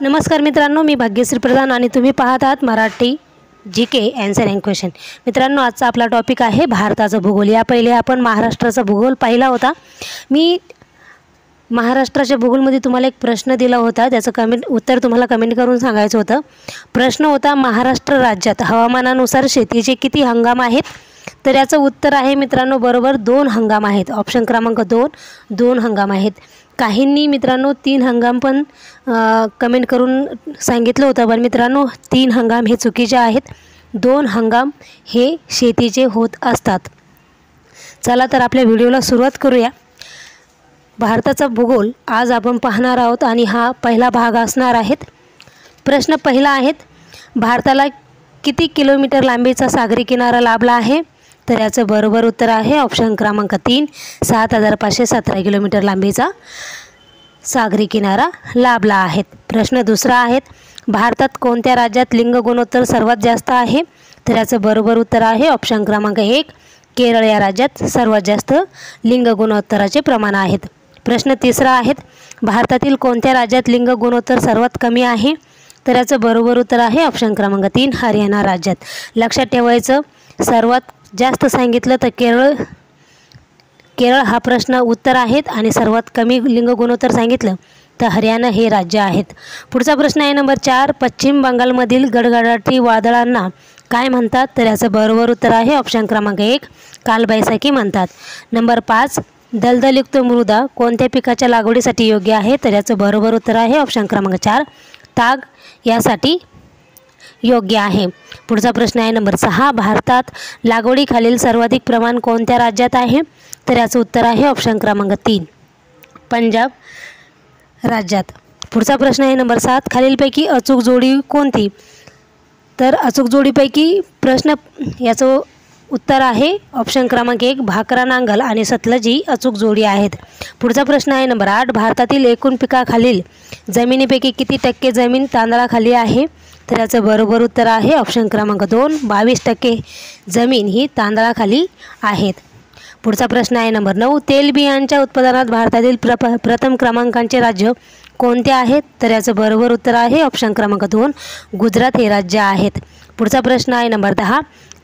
नमस्कार मित्रांनो, मी भाग्यश्री प्रधान आणि तुम्ही पाहत आहात Marathi GK answer and question. मित्रांनो, आजचा आपला टॉपिक आहे भारताचा भूगोल। या पहिले आपण महाराष्ट्राचा भूगोल पाहिला होता। मी महाराष्ट्राच्या भूगोलमध्ये तुम्हाला एक प्रश्न दिला होता, त्याचं उत्तर तुम्हाला कमेंट करून सांगायचं होतं। प्रश्न होता, महाराष्ट्र राज्यात हवामानानुसार शेतीचे किती हंगाम आहेत? तर याचं उत्तर आहे मित्रांनो बरोबर 2 हंगाम आहेत। ऑप्शन क्रमांक 2 हंगाम आहेत। काहींनी मित्रांनो 3 हंगाम पण कमेंट करून सांगितलं होतं, पण मित्रांनो 3 हंगाम हे चुकीचे आहेत। 2 हंगाम हे शेतीचे होत असतात। चला तर आपल्या व्हिडिओला सुरुवात करूया। भारताचा भूगोल आज आपण पाहणार आहोत आणि हा पहिला भाग असणार आहे। प्रश्न पहिला आहे, भारताला किती किलोमीटर लांबीचा सागरी किनारा लाभला आहे? तर याचं बरोबर उत्तर आहे ऑप्शन क्रमांक 3, 7517 किलोमीटर लांबीचा सागरी किनारा लाभला आहे। प्रश्न दुसरा आहे, भारतात कोणत्या राज्यात लिंग गुणोत्तर सर्वात जास्त आहे? तर याचं बरोबर उत्तर आहे ऑप्शन क्रमांक 1, केरळ या राज्यात सर्वात जास्त लिंग गुणोत्तराचे प्रमाण आहेत। प्रश्न तिसरा आहे, भारतातील कोणत्या राज्यात लिंग गुणोत्तर सर्वात कमी आहे? तर याचं बरोबर उत्तर आहे ऑप्शन क्रमांक 3, हरियाणा राज्यात। लक्षात ठेवायचं, सर्वात जास्त सांगितलं तर केरळ हा प्रश्न उत्तर आहेत आणि सर्वात कमी लिंग गुणोत्तर सांगितलं तर हरियाणा हे राज्य आहेत। पुढचा प्रश्न आहे नंबर 4, पश्चिम बंगालमधील गडगडाटी वादळांना काय म्हणतात? तर याचं बरोबर उत्तर आहे ऑप्शन क्रमांक 1, कालबैसाखी म्हणतात। नंबर 5, दलदलयुक्त मृदा कोणत्या पिकाच्या लागवडीसाठी योग्य आहे? तर याचं बरोबर उत्तर आहे ऑप्शन क्रमांक 4, ताग यासाठी योग्य आहे। पुढचा प्रश्न आहे नंबर 6, भारतात लागवडीखालील सर्वाधिक प्रमाण कोणत्या राज्यात आहे? तर याचं उत्तर आहे ऑप्शन क्रमांक 3, पंजाब राज्यात। पुढचा प्रश्न आहे नंबर 7, खालीलपैकी अचूक जोडी कोणती? तर अचूक जोडीपैकी प्रश्न याचं उत्तर आहे ऑप्शन क्रमांक 1, भाकरा नांगल आणि सतलज ही अचूक जोडी आहेत। पुढचा प्रश्न आहे नंबर 8, भारतातील एकूण पिकाखालील जमिनीपैकी किती टक्के जमीन तांदळाखाली आहे? तर याचं बरोबर उत्तर आहे ऑप्शन क्रमांक 2, 22% जमीन ही तांदळाखाली आहेत। पुढचा प्रश्न आहे नंबर 9, तेलबियांच्या उत्पादनात भारतातील प्रथम क्रमांकाचे राज्य कोणते आहेत? तर याचं बरोबर उत्तर आहे ऑप्शन क्रमांक 2, गुजरात हे राज्य आहेत। पुढचा प्रश्न आहे नंबर 10,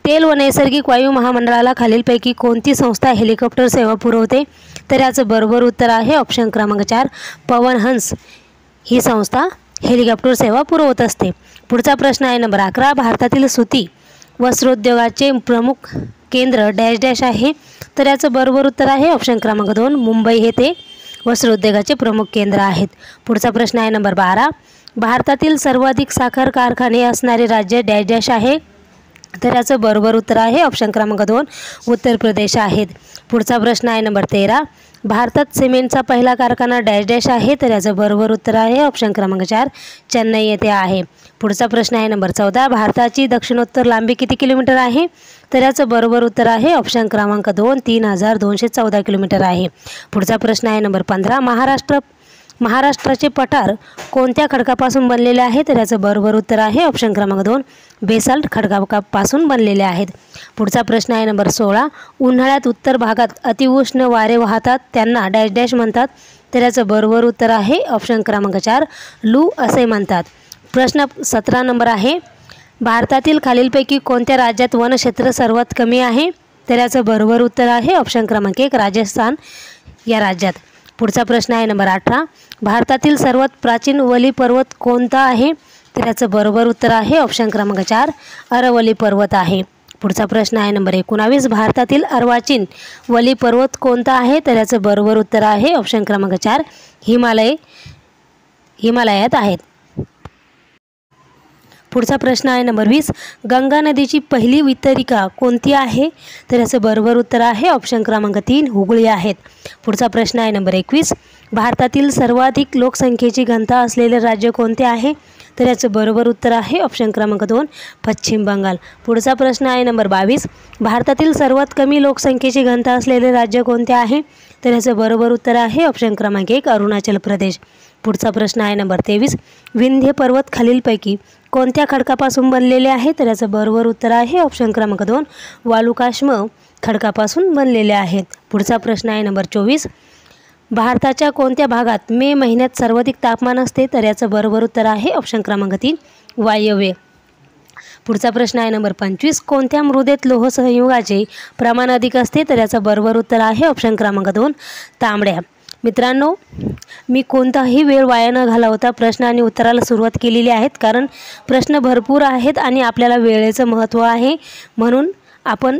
तेल व नैसर्गिक वायू महामंडळाला खालीलपैकी कोणती संस्था हेलिकॉप्टर सेवा पुरवते? तर याचं बरोबर उत्तर आहे ऑप्शन क्रमांक 4, पवन हंस ही संस्था हेलिकॉप्टर सेवा पुरवत असते। पुढचा प्रश्न आहे नंबर 11, भारतातील सुती वस्त्रोद्योगाचे प्रमुख केंद्र डॅश डॅश आहे? तर याचं बरोबर उत्तर आहे ऑप्शन क्रमांक 2, मुंबई हे ते वस्त्रोद्योगाचे प्रमुख केंद्र आहेत। पुढचा प्रश्न आहे नंबर 12, भारतातील सर्वाधिक साखर कारखाने असणारे राज्य डॅश डॅश आहे? तर याचं बरोबर उत्तर आहे ऑप्शन क्रमांक 2, उत्तर प्रदेश आहेत। पुढचा प्रश्न आहे नंबर 13, भारतात सिमेंटचा पहिला कारखाना डॅश डॅश आहे? तर याचं बरोबर उत्तर आहे ऑप्शन क्रमांक 4, चेन्नई येथे आहे। पुढचा प्रश्न आहे नंबर 14, भारताची दक्षिणोत्तर लांबी किती किलोमीटर आहे? तर याचं बरोबर उत्तर आहे ऑप्शन क्रमांक 2, 3214 किलोमीटर आहे। पुढचा प्रश्न आहे नंबर 15, महाराष्ट्राचे पठार कोणत्या खडकापासून बनलेले आहे? तर याचं बरोबर उत्तर आहे ऑप्शन क्रमांक 2, बेसाल्ट खडकापासून बनलेले आहेत। पुढचा प्रश्न आहे नंबर 16, उन्हाळ्यात उत्तर भागात अतिउष्ण वारे वाहतात त्यांना डॅश डॅश म्हणतात? तर याचं बरोबर उत्तर आहे ऑप्शन क्रमांक 4, लू असे म्हणतात। प्रश्न 17 नंबर आहे, भारतातील खालीलपैकी कोणत्या राज्यात वनक्षेत्र सर्वात कमी आहे? तर याचं बरोबर उत्तर आहे ऑप्शन क्रमांक 1, राजस्थान या राज्यात। पुढचा प्रश्न आहे नंबर 18, भारतातील सर्वात प्राचीन वली पर्वत कोणता आहे? तर याचं बरोबर उत्तर आहे ऑप्शन क्रमांक 4, अरवली पर्वत आहे। पुढचा प्रश्न आहे नंबर 19, भारतातील अर्वाचीन वली पर्वत कोणता आहे? तर याचं बरोबर उत्तर आहे ऑप्शन क्रमांक 4, हिमालयात आहेत। पुढचा प्रश्न आहे नंबर 20, गंगा नदीची पहिली वितरिका कोणती आहे? तर याचं बरोबर उत्तर आहे ऑप्शन क्रमांक 3, हुगळी आहेत। पुढचा प्रश्न आहे नंबर 21, भारतातील सर्वाधिक लोकसंख्येची घनता असलेले राज्य कोणते आहे? तर याचं बरोबर उत्तर आहे ऑप्शन क्रमांक 2, पश्चिम बंगाल। पुढचा प्रश्न आहे नंबर 22, भारतातील सर्वात कमी लोकसंख्येची घनता असलेले राज्य कोणते आहे? तर याचं बरोबर उत्तर आहे ऑप्शन क्रमांक 1, अरुणाचल प्रदेश। पुढचा प्रश्न आहे नंबर 23, विंध्य पर्वत खालीलपैकी कोणत्या खडकापासून बनलेले आहे? तर याचं बरोबर उत्तर आहे ऑप्शन क्रमांक 2, वालुकाश्म खडकापासून बनलेले आहेत। पुढचा प्रश्न आहे नंबर 24, भारताच्या कोणत्या भागात मे महिन्यात सर्वाधिक तापमान असते? तर याचं बरोबर उत्तर आहे ऑप्शन क्रमांक 3 वायव्य. पुढचा प्रश्न आहे नंबर 25. कोणत्या मृदेत लोह संयुगाचे प्रमाण अधिक असते? तर याचं बरोबर उत्तर आहे ऑप्शन क्रमांक 2 तांबड्या. मित्रांनो, मी कोणताही वेळ वाया न घालवता प्रश्न आणि उत्तराला सुरुवात केलेली आहेत, कारण प्रश्न भरपूर आहेत आणि आपल्याला वेळेचं महत्त्व आहे. म्हणून आपण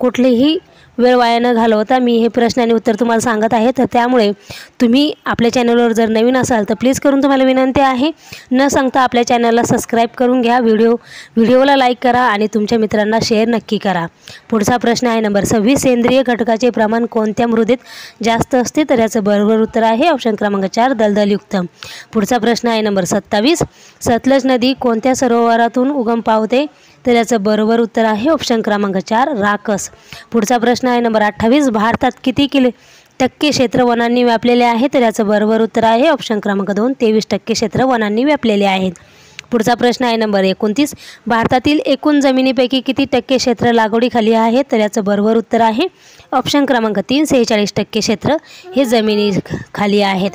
कुठलेही वेळ वाया न घालवता मी हे प्रश्न आणि उत्तर तुम्हाला सांगत आहे. तर त्यामुळे तुम्ही आपल्या चॅनलवर जर नवीन असाल तर प्लीज करून तुम्हाला विनंती आहे, न सांगता आपल्या चॅनलला सबस्क्राईब करून घ्या, व्हिडिओला लाईक करा आणि तुमच्या मित्रांना शेअर नक्की करा. पुढचा प्रश्न आहे नंबर 26. सेंद्रिय घटकाचे प्रमाण कोणत्या मृदेत जास्त असते? तर याचं बरोबर उत्तर आहे ऑप्शन क्रमांक 4 दलदलयुक्त. पुढचा प्रश्न आहे नंबर 27. सतलज नदी कोणत्या सरोवरातून उगम पावते? तर याचं बरोबर उत्तर आहे ऑप्शन क्रमांक 4 राकस. पुढचा प्रश्न आहे नंबर 28. भारतात किती टक्के क्षेत्र वनांनी व्यापलेले आहे? तर याचं बरोबर उत्तर आहे ऑप्शन क्रमांक 2 23% क्षेत्र वनांनी व्यापलेले आहेत. पुढचा प्रश्न आहे नंबर 29. भारतातील एकूण जमिनीपैकी किती टक्के क्षेत्र लागवडीखाली आहे? तर याचं बरोबर उत्तर आहे ऑप्शन क्रमांक 3 46% क्षेत्र हे जमिनीखाली आहेत.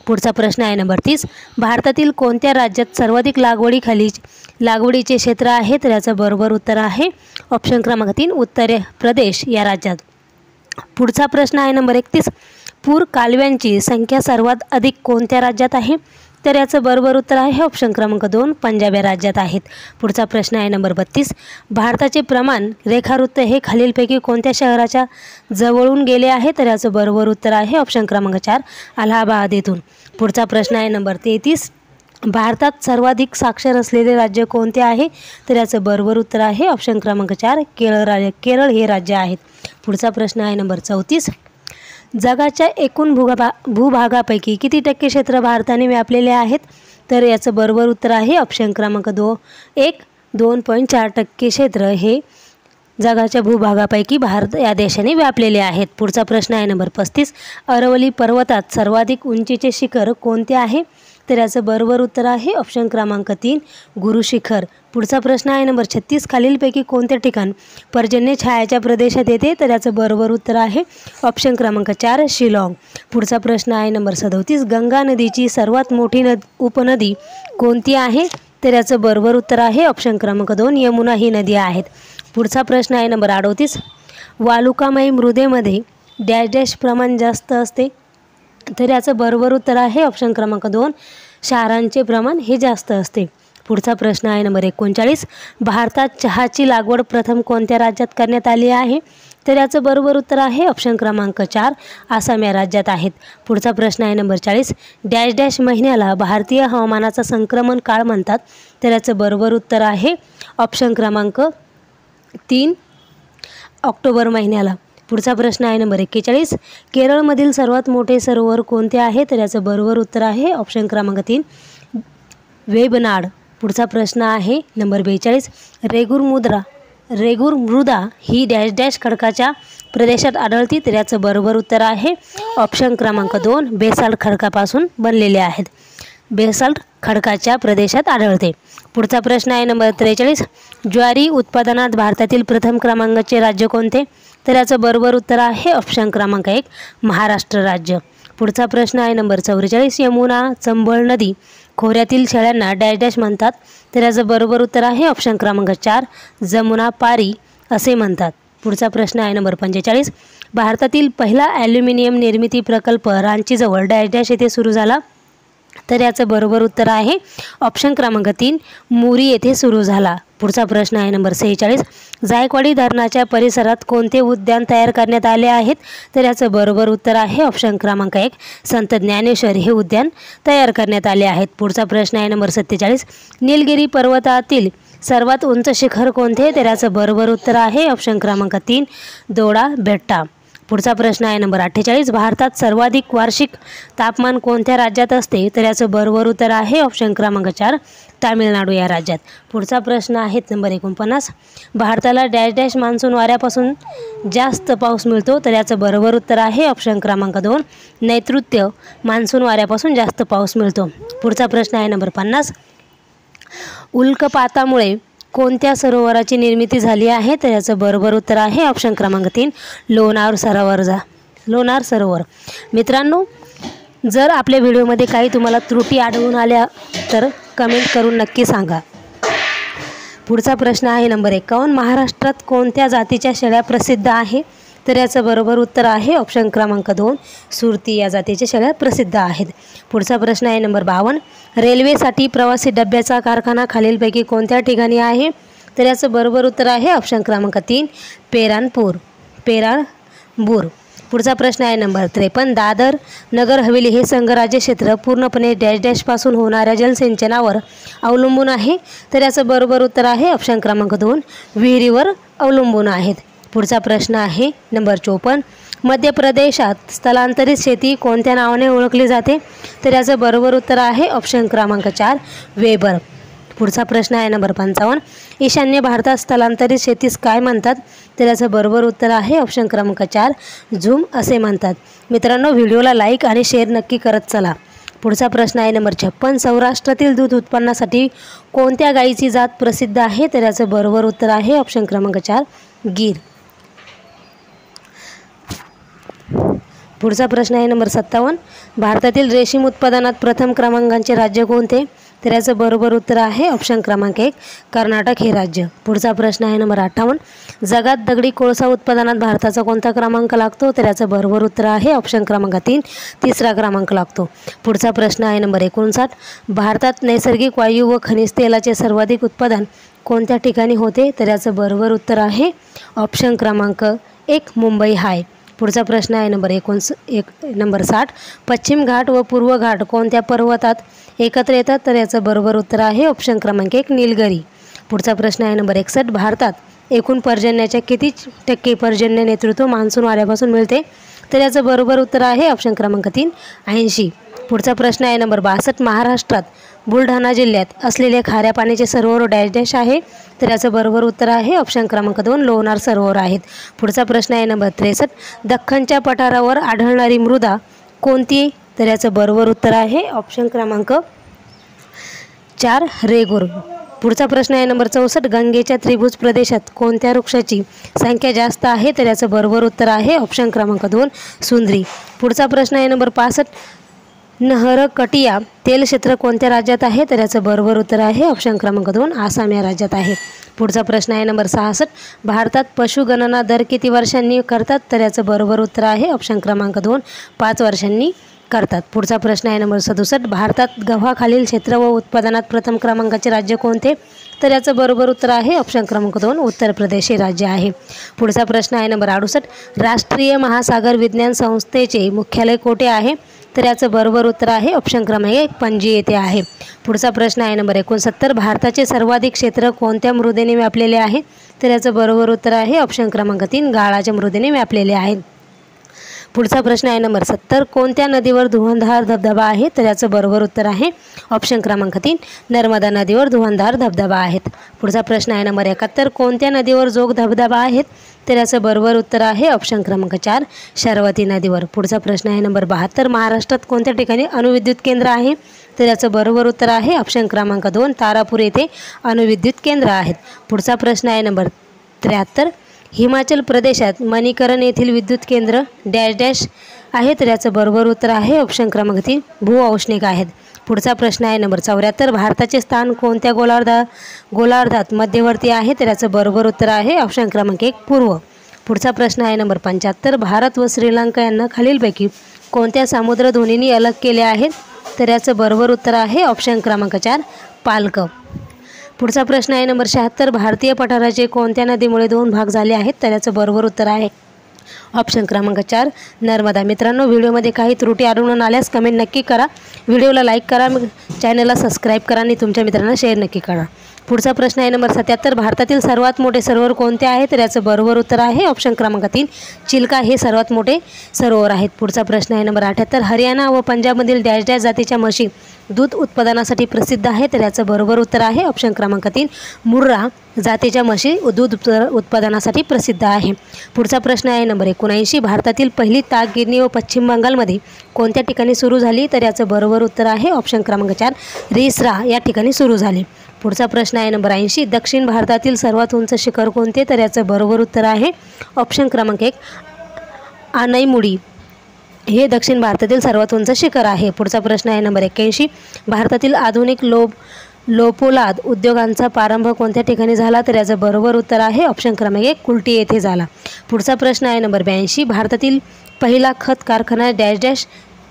पुढचा प्रश्न आहे नंबर 30. भारतातील कोणत्या राज्यात सर्वाधिक लागवडीचे क्षेत्र आहे? तर याचं बरोबर उत्तर आहे ऑप्शन क्रमांक 3 उत्तर प्रदेश या राज्यात. पुढचा प्रश्न आहे नंबर 31. पूर कालव्यांची संख्या सर्वात अधिक कोणत्या राज्यात आहे? तर याचं बरोबर उत्तर आहे ऑप्शन क्रमांक 2 पंजाब या राज्यात आहेत. पुढचा प्रश्न आहे नंबर 32. भारताचे प्रमाण रेखावृत्त हे खालीलपैकी कोणत्या शहराच्या जवळून गेले आहे? तर याचं बरोबर उत्तर आहे ऑप्शन क्रमांक 4 अलाहाबाद येथून. पुढचा प्रश्न आहे नंबर 33. भारतात सर्वाधिक साक्षर असलेले राज्य कोणते आहे? तर याचं बरोबर उत्तर आहे ऑप्शन क्रमांक 4 केरळ हे राज्य आहेत. पुढचा प्रश्न आहे नंबर 34. जगाच्या एकूण भूभागापैकी किती टक्के क्षेत्र भारताने व्यापलेले आहेत? तर याचं बरोबर उत्तर आहे ऑप्शन क्रमांक 2.4% क्षेत्र हे जगाच्या भूभागापैकी भारत या देशाने व्यापलेले आहेत. पुढचा प्रश्न आहे नंबर 35. अरवली पर्वतात सर्वाधिक उंचीचे शिखर कोणते आहे? तर याचं बरोबर उत्तर आहे ऑप्शन क्रमांक 3 गुरु शिखर. पुढचा प्रश्न आहे नंबर 36. खालीलपैकी कोणते ठिकाण पर्जन्य छायाच्या प्रदेशात येते? तर याचं बरोबर उत्तर आहे ऑप्शन क्रमांक 4 शिलाँग. पुढचा प्रश्न आहे नंबर 37. गंगा नदीची सर्वात मोठी उपनदी कोणती आहे? तर याचं बरोबर उत्तर आहे ऑप्शन क्रमांक 2 यमुना ही नदी आहेत. पुढचा प्रश्न आहे नंबर 38. वालुकामय मृदेमध्ये डॅश डॅश प्रमाण जास्त असते? तर याचं बरोबर उत्तर आहे ऑप्शन क्रमांक 2 क्षारांचे प्रमाण हे जास्त असते. पुढचा प्रश्न आहे नंबर 39. भारतात चहाची लागवड प्रथम कोणत्या राज्यात करण्यात आली आहे? तर याचं बरोबर उत्तर आहे ऑप्शन क्रमांक 4 आसाम या राज्यात आहेत. पुढचा प्रश्न आहे नंबर 40. डॅश डॅश महिन्याला भारतीय हवामानाचा संक्रमण काळ म्हणतात? तर याचं बरोबर उत्तर आहे ऑप्शन क्रमांक 3 ऑक्टोबर महिन्याला. पुढचा प्रश्न आहे नंबर 41. केरळमधील सर्वात मोठे सरोवर कोणते आहे? तर याचं बरोबर उत्तर आहे ऑप्शन क्रमांक 3 वेबनाड. पुढचा प्रश्न आहे नंबर 42. रेगूर मृदा ही डॅश डॅश खडकाच्या प्रदेशात आढळते? तर याचं बरोबर उत्तर आहे ऑप्शन क्रमांक 2 बेसाल्ट खडकापासून बनलेले आहेत. बेसाल्ट खडकाच्या प्रदेशात आढळते. पुढचा प्रश्न आहे नंबर 43. ज्वारी उत्पादनात भारतातील प्रथम क्रमांकाचे राज्य कोणते? तर याचं बरोबर उत्तर आहे ऑप्शन क्रमांक 1 महाराष्ट्र राज्य. पुढचा प्रश्न आहे नंबर 44. यमुना चंबळ नदी खोऱ्यातील शेळ्यांना डॅश डॅश म्हणतात? तर याचं बरोबर उत्तर आहे ऑप्शन क्रमांक 4 जमुना पारी असे म्हणतात. पुढचा प्रश्न आहे नंबर 45. भारतातील पहिला ॲल्युमिनियम निर्मिती प्रकल्प रांचीजवळ डॅश डॅश येथे सुरू झाला? तर याचं बरोबर उत्तर आहे ऑप्शन क्रमांक 3 मुरी येथे सुरू झाला. पुढचा प्रश्न आहे नंबर 46. जायकवाडी धरणाच्या परिसरात कोणते उद्यान तयार करण्यात आले आहेत? तर याचं बरोबर उत्तर आहे ऑप्शन क्रमांक 1 संत ज्ञानेश्वर हे उद्यान तयार करण्यात आले आहेत. पुढचा प्रश्न आहे नंबर 47. निलगिरी पर्वतातील सर्वात उंच शिखर कोणते? तर याचं बरोबर उत्तर आहे ऑप्शन क्रमांक 3 दोडा बेट्टा. पुढचा प्रश्न आहे नंबर 48. भारतात सर्वाधिक वार्षिक तापमान कोणत्या राज्यात असते? तर याचं बरोबर उत्तर आहे ऑप्शन क्रमांक 4 तामिळनाडू या राज्यात. पुढचा प्रश्न आहे नंबर 49. भारताला डॅश डॅश मान्सून वाऱ्यापासून जास्त पाऊस मिळतो? तर याचं बरोबर उत्तर आहे ऑप्शन क्रमांक 2 नैऋत्य मान्सून वाऱ्यापासून जास्त पाऊस मिळतो. पुढचा प्रश्न आहे नंबर 50. उल्कापातामुळे कोणत्या सरोवराची निर्मिती झाली आहे? तर याचं बरोबर उत्तर आहे ऑप्शन क्रमांक 3 लोणार लोणार सरोवर. मित्रांनो, जर आपल्या व्हिडिओमध्ये काही तुम्हाला त्रुटी आढळून आल्या तर कमेंट करून नक्की सांगा. पुढचा प्रश्न आहे नंबर 51. महाराष्ट्रात कोणत्या जातीच्या शेळ्या प्रसिद्ध आहे? तर याचं बरोबर उत्तर आहे ऑप्शन क्रमांक 2, सुरती या जातीच्या शेळ्या प्रसिद्ध आहेत. पुढचा प्रश्न आहे नंबर 52. रेल्वेसाठी प्रवासी डब्याचा कारखाना खालीलपैकी कोणत्या ठिकाणी आहे? तर याचं बरोबर उत्तर आहे ऑप्शन क्रमांक 3, पेरानपूर. पुढचा प्रश्न आहे नंबर 53. दादर नगर हवेली हे संघराज्य क्षेत्र पूर्णपणे डॅश डॅशपासून होणाऱ्या जलसिंचनावर अवलंबून आहे. तर याचं बरोबर उत्तर आहे ऑप्शन क्रमांक 2, विहिरीवर अवलंबून आहेत. पुढचा प्रश्न आहे नंबर 54. मध्य प्रदेशात स्थलांतरित शेती कोणत्या नावाने ओळखली जाते? तर याचं बरोबर उत्तर आहे ऑप्शन क्रमांक 4, वेबर. पुढचा प्रश्न आहे नंबर 55. ईशान्य भारतात स्थलांतरित शेतीस काय म्हणतात? तर याचं बरोबर उत्तर आहे ऑप्शन क्रमांक 4, झूम असे म्हणतात. मित्रांनो, व्हिडिओला लाईक आणि शेअर नक्की करत चला. पुढचा प्रश्न आहे नंबर 56. सौराष्ट्रातील दूध उत्पन्नासाठी कोणत्या गायीची जात प्रसिद्ध आहे? तर याचं बरोबर उत्तर आहे ऑप्शन क्रमांक 4, गीर. पुढचा प्रश्न आहे नंबर 57. भारतातील रेशीम उत्पादनात प्रथम क्रमांकाचे राज्य कोणते? तर याचं बरोबर उत्तर आहे ऑप्शन क्रमांक 1, कर्नाटक हे राज्य. पुढचा प्रश्न आहे नंबर 58. जगात दगडी कोळसा उत्पादनात भारताचा कोणता क्रमांक लागतो? तर याचं बरोबर उत्तर आहे ऑप्शन क्रमांक 3, तिसरा क्रमांक लागतो. पुढचा प्रश्न आहे नंबर 59. भारतात नैसर्गिक वायू व खनिज तेलाचे सर्वाधिक उत्पादन कोणत्या ठिकाणी होते? तर याचं बरोबर उत्तर आहे ऑप्शन क्रमांक 1, मुंबई हाय. पुढचा प्रश्न आहे नंबर 60. पश्चिम घाट व पूर्व घाट कोणत्या पर्वतात एकत्र येतात? तर याचं बरोबर उत्तर आहे ऑप्शन क्रमांक 1, निलगिरी. पुढचा प्रश्न आहे नंबर 61. भारतात एकूण पर्जन्याच्या किती टक्के पर्जन्य नेतृत्व मान्सून वाऱ्यापासून मिळते? तर याचं बरोबर उत्तर आहे ऑप्शन क्रमांक 3, 80. पुढचा प्रश्न आहे नंबर 62. महाराष्ट्रात बुलढाणा जिल्ह्यात असलेले खाऱ्या पाण्याचे सरोवर डॅश डॅश आहे? तर याचं बरोबर उत्तर आहे ऑप्शन क्रमांक 2, लोणार सरोवर आहेत. पुढचा प्रश्न आहे नंबर 63. दख्खनच्या पठारावर आढळणारी मृदा कोणती? तर याचं बरोबर उत्तर आहे ऑप्शन क्रमांक 4, रेगूर. पुढचा प्रश्न आहे नंबर 64. गंगेच्या त्रिभुज प्रदेशात कोणत्या वृक्षाची संख्या जास्त आहे? तर याचं बरोबर उत्तर आहे ऑप्शन क्रमांक 2, सुंदरी. पुढचा प्रश्न आहे नंबर 65. नहरकटिया तेल क्षेत्र कोणत्या राज्यात आहे? तर याचं बरोबर उत्तर आहे ऑप्शन क्रमांक 2, आसाम या राज्यात आहे. पुढचा प्रश्न आहे नंबर 66. भारतात पशुगणना दर किती वर्षांनी करतात? तर याचं बरोबर उत्तर आहे ऑप्शन क्रमांक 2, 5 वर्षांनी करतात. पुढचा प्रश्न आहे नंबर 67. भारतात गव्हाखालील क्षेत्र व उत्पादनात प्रथम क्रमांकाचे राज्य कोणते? तर याचं बरोबर उत्तर आहे ऑप्शन क्रमांक 2, उत्तर प्रदेश हे राज्य आहे. पुढचा प्रश्न आहे नंबर 68. राष्ट्रीय महासागर विज्ञान संस्थेचे मुख्यालय कोठे आहे? तर याचं बरोबर उत्तर आहे ऑप्शन क्रमांक 1, पणजी येथे आहे. पुढचा प्रश्न आहे नंबर 69. भारताचे सर्वाधिक क्षेत्र कोणत्या मृदेने व्यापलेले आहे? तर याचं बरोबर उत्तर आहे ऑप्शन क्रमांक 3, गाळाच्या मृदेने व्यापलेले आहे. पुढचा प्रश्न आहे नंबर 70. कोणत्या नदीवर धुवंधार धबधबा आहे? तर याचं बरोबर उत्तर आहे ऑप्शन क्रमांक 3, नर्मदा नदीवर धुवंधार धबधबा आहेत. पुढचा प्रश्न आहे नंबर 71. कोणत्या नदीवर जोग धबधबा आहेत? तर याचं बरोबर उत्तर आहे ऑप्शन क्रमांक 4, शर्वती नदीवर. पुढचा प्रश्न आहे नंबर 72. महाराष्ट्रात कोणत्या ठिकाणी अणुविद्युत केंद्र आहे? तर याचं बरोबर उत्तर आहे ऑप्शन क्रमांक 2, तारापूर येथे अणुविद्युत केंद्र आहेत. पुढचा प्रश्न आहे नंबर 73. हिमाचल प्रदेशात मणिकरण येथील विद्युत केंद्र डॅश डॅश आहे? तर याचं बरोबर उत्तर आहे ऑप्शन क्रमांक 3, भूऔष्णिक आहेत. पुढचा प्रश्न आहे नंबर 74. भारताचे स्थान कोणत्या गोलार्धात मध्यवर्ती आहे? तर याचं बरोबर उत्तर आहे ऑप्शन क्रमांक 1, पूर्व. पुढचा प्रश्न आहे नंबर 75. भारत व श्रीलंका यांना खालीलपैकी कोणत्या सामुद्रधुनींनी अलग केले आहेत? तर याचं बरोबर उत्तर आहे ऑप्शन क्रमांक 4, पालक. पुढचा प्रश्न आहे नंबर 76. भारतीय पठाराचे कोणत्या नदीमुळे 2 भाग झाले आहेत? तर याचं बरोबर उत्तर आहे ऑप्शन क्रमांक 4, नर्मदा. मित्रांनो, व्हिडिओमध्ये काही त्रुटी आढळून आल्यास कमेंट नक्की करा. व्हिडिओला लाईक करा, चॅनलला सबस्क्राईब करा आणि तुमच्या मित्रांना शेअर नक्की करा. पुढचा प्रश्न आहे नंबर 77. भारतातील सर्वात मोठे सरोवर कोणते आहे? तर याचं बरोबर उत्तर आहे ऑप्शन क्रमांक 3, चिल्का हे सर्वात मोठे सरोवर आहेत. पुढचा प्रश्न आहे नंबर 78. हरियाणा व पंजाबमधील डॅश डॅश जातीच्या म्हशी दूध उत्पादनासाठी प्रसिद्ध आहे? तर याचं बरोबर उत्तर आहे ऑप्शन क्रमांक 3, मुर्रा जातीच्या म्हशी दूध उत्पादनासाठी प्रसिद्ध आहे. पुढचा प्रश्न आहे नंबर 79. भारतातील पहिली ताग गिरणी व पश्चिम बंगालमध्ये कोणत्या ठिकाणी सुरू झाली? तर याचं बरोबर उत्तर आहे ऑप्शन क्रमांक 4, रिसरा या ठिकाणी सुरू झाली. पुढचा प्रश्न आहे नंबर 80. दक्षिण भारतातील सर्वात उंच शिखर कोणते? तर याचं बरोबर उत्तर आहे ऑप्शन क्रमांक 1, आनैमुडी. हे दक्षिण भारतातील सर्वात उंच शिखर आहे. पुढचा प्रश्न आहे नंबर 81. भारतातील आधुनिक लोपोलाद उद्योगांचा प्रारंभ कोणत्या ठिकाणी झाला? तर याचं बरोबर उत्तर आहे ऑप्शन क्रमांक 1 कुल्टी येथे झाला. पुढचा प्रश्न आहे नंबर 82. भारतातील पहिला खत कारखाना डॅश डॅश,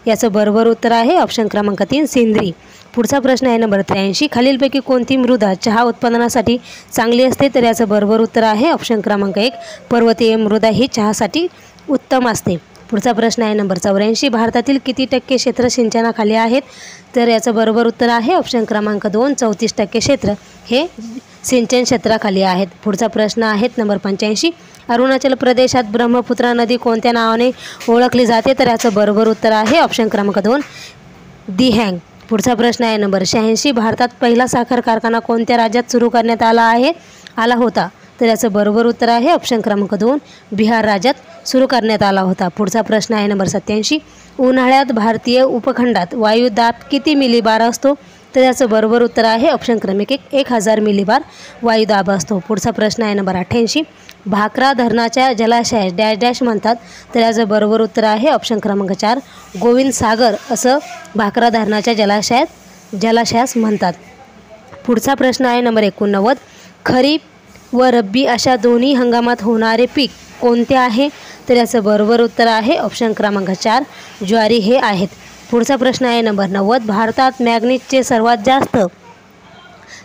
याचं बरोबर उत्तर आहे ऑप्शन क्रमांक 3 सिंद्री. पुढचा प्रश्न आहे नंबर 83. खालीलपैकी कोणती मृदा चहा उत्पादनासाठी चांगली असते? तर याचं बरोबर उत्तर आहे ऑप्शन क्रमांक 1 पर्वतीय मृदा ही चहासाठी उत्तम असते. पुढचा प्रश्न आहे नंबर 84. भारतातील किती टक्के क्षेत्र सिंचनाखाली आहेत? तर याचं बरोबर उत्तर आहे ऑप्शन क्रमांक 2 34% क्षेत्र हे सिंचन क्षेत्राखाली आहेत. पुढचा प्रश्न आहे नंबर 85. अरुणाचल प्रदेशात ब्रह्मपुत्रा नदी कोणत्या नावाने ओळखली जाते? तर याचं बरोबर उत्तर आहे ऑप्शन क्रमांक 2 दिहँग. पुढचा प्रश्न आहे नंबर 86. भारतात पहिला साखर कारखाना कोणत्या राज्यात सुरू करण्यात आला होता? तर याचं बरोबर उत्तर आहे ऑप्शन क्रमांक 2 बिहार राज्यात सुरू करण्यात आला होता. पुढचा प्रश्न आहे नंबर 87. उन्हाळ्यात भारतीय उपखंडात वायुदाब किती मिलीबार असतो? तर याचं बरोबर उत्तर आहे ऑप्शन क्रमांक 1 1000 मिलीबार वायुदाब असतो. पुढचा प्रश्न आहे नंबर 88. भाकरा धरणाच्या जलाशयास डॅश डॅश म्हणतात? तर याचं बरोबर उत्तर आहे ऑप्शन क्रमांक 4 गोविंद सागर असं भाकरा धरणाच्या जलाशयास म्हणतात. पुढचा प्रश्न आहे नंबर 89. खरीप व रब्बी अशा दोन्ही हंगामात होणारे पीक कोणते आहे? तर याचं बरोबर उत्तर आहे ऑप्शन क्रमांक 4 ज्वारी हे आहेत. पुढचा प्रश्न आहे नंबर 90. भारतात मॅग्नीजचे सर्वात जास्त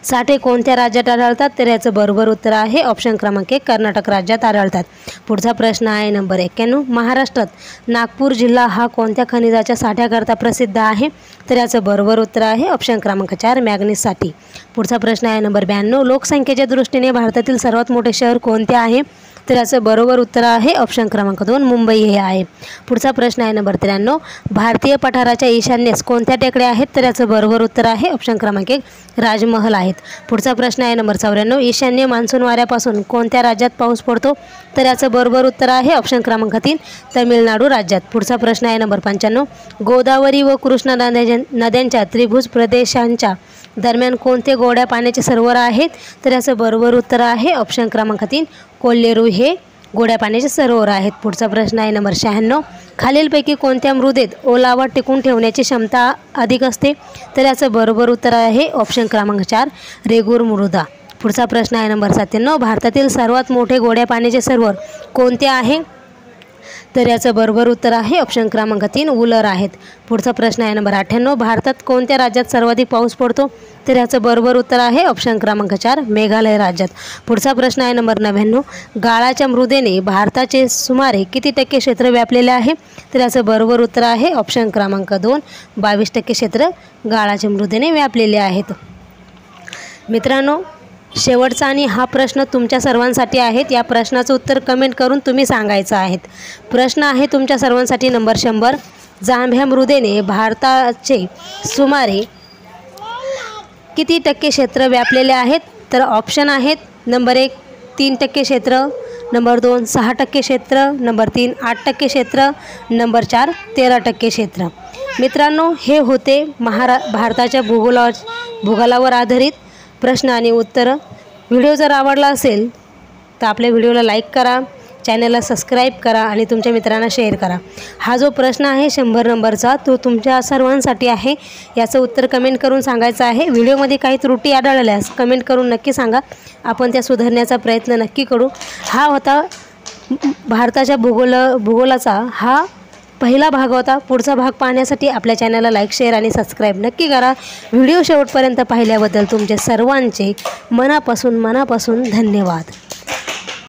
साठे कोणत्या राज्यात आढळतात? तर याचं बरोबर उत्तर आहे ऑप्शन क्रमांक 1 कर्नाटक राज्यात आढळतात. पुढचा प्रश्न आहे नंबर 91. महाराष्ट्रात नागपूर जिल्हा हा कोणत्या खनिजाच्या साठ्याकरता प्रसिद्ध आहे? तर याचं बरोबर उत्तर आहे ऑप्शन क्रमांक 4 मॅग्नीजसाठी. पुढचा प्रश्न आहे नंबर 92. लोकसंख्येच्या दृष्टीने भारतातील सर्वात मोठे शहर कोणते आहे? तर याचं बरोबर उत्तर आहे ऑप्शन क्रमांक 2 मुंबई हे आहे. पुढचा प्रश्न आहे नंबर 93. भारतीय पठाराच्या ईशान्येस कोणत्या टेकड्या आहेत? तर याचं बरोबर उत्तर आहे ऑप्शन क्रमांक 1 राजमहल आहेत. पुढचा प्रश्न आहे नंबर 94. ईशान्य मान्सून वाऱ्यापासून कोणत्या राज्यात पाऊस पडतो? तर याचं बरोबर उत्तर आहे ऑप्शन क्रमांक 3 तमिळनाडू राज्यात. पुढचा प्रश्न आहे नंबर 95. गोदावरी व कृष्णा नद्यांच्या त्रिभुज प्रदेशांच्या दरम्यान कोणते गोड्या पाण्याचे सरोवर आहेत? तर याचं बरोबर उत्तर आहे ऑप्शन क्रमांक 3 कोल्हेरू हे गोड्या पाण्याचे सरोवर आहेत. पुढचा प्रश्न आहे नंबर 96. खालीलपैकी कोणत्या मृदेत ओलावा टिकून ठेवण्याची क्षमता अधिक असते? तर याचं बरोबर उत्तर आहे ऑप्शन क्रमांक 4 रेगूर मृदा. पुढचा प्रश्न आहे नंबर 97. भारतातील सर्वात मोठे गोड्या पाण्याचे सरोवर कोणते आहे? तर याचं बरोबर उत्तर आहे ऑप्शन क्रमांक 3 उलर आहेत. पुढचा प्रश्न आहे नंबर 98. भारतात कोणत्या राज्यात सर्वाधिक पाऊस पडतो? तर याचं बरोबर उत्तर आहे ऑप्शन क्रमांक 4 मेघालय राज्यात. पुढचा प्रश्न आहे नंबर 99. गाळाच्या मृदेने भारताचे सुमारे किती टक्के क्षेत्र व्यापलेले आहे? तर याचं बरोबर उत्तर आहे ऑप्शन क्रमांक 2 22% क्षेत्र गाळाच्या मृदेने व्यापलेले आहेत. मित्रांनो, शेवटचा आणि हा प्रश्न तुमच्या सर्वांसाठी आहेत. या प्रश्नाचं उत्तर कमेंट करून तुम्ही सांगायचं आहे. प्रश्न आहे तुमच्या सर्वांसाठी नंबर 100. जांभ्या मृदेने भारताचे सुमारे किती टक्के क्षेत्र व्यापलेले आहेत? तर ऑप्शन आहेत नंबर 1 3% क्षेत्र, नंबर 2 6% क्षेत्र, नंबर 3 8% क्षेत्र, नंबर 4 13% क्षेत्र. मित्रांनो, हे होते भारताच्या भूगोलावर आधारित प्रश्न आणि उत्तरं. व्हिडिओ जर आवडला असेल तर आपल्या व्हिडिओला लाईक करा, चॅनलला सबस्क्राईब करा आणि तुमच्या मित्रांना शेअर करा. हा जो प्रश्न आहे 100 नंबरचा तो तुमच्या सर्वांसाठी आहे. याचं उत्तर कमेंट करून सांगायचं आहे. व्हिडिओमध्ये काही त्रुटी आढळल्यास कमेंट करून नक्की सांगा, आपण त्या सुधारण्याचा प्रयत्न नक्की करू. हा होता भारताच्या भूगोलाचा हा पहिला भाग होता. पुढचा भाग पाहण्यासाठी आपल्या चॅनलला लाईक शेअर आणि सबस्क्राईब नक्की करा. व्हिडिओ शेवटपर्यंत पाहिल्याबद्दल तुमचे सर्वांचे मनापासून धन्यवाद.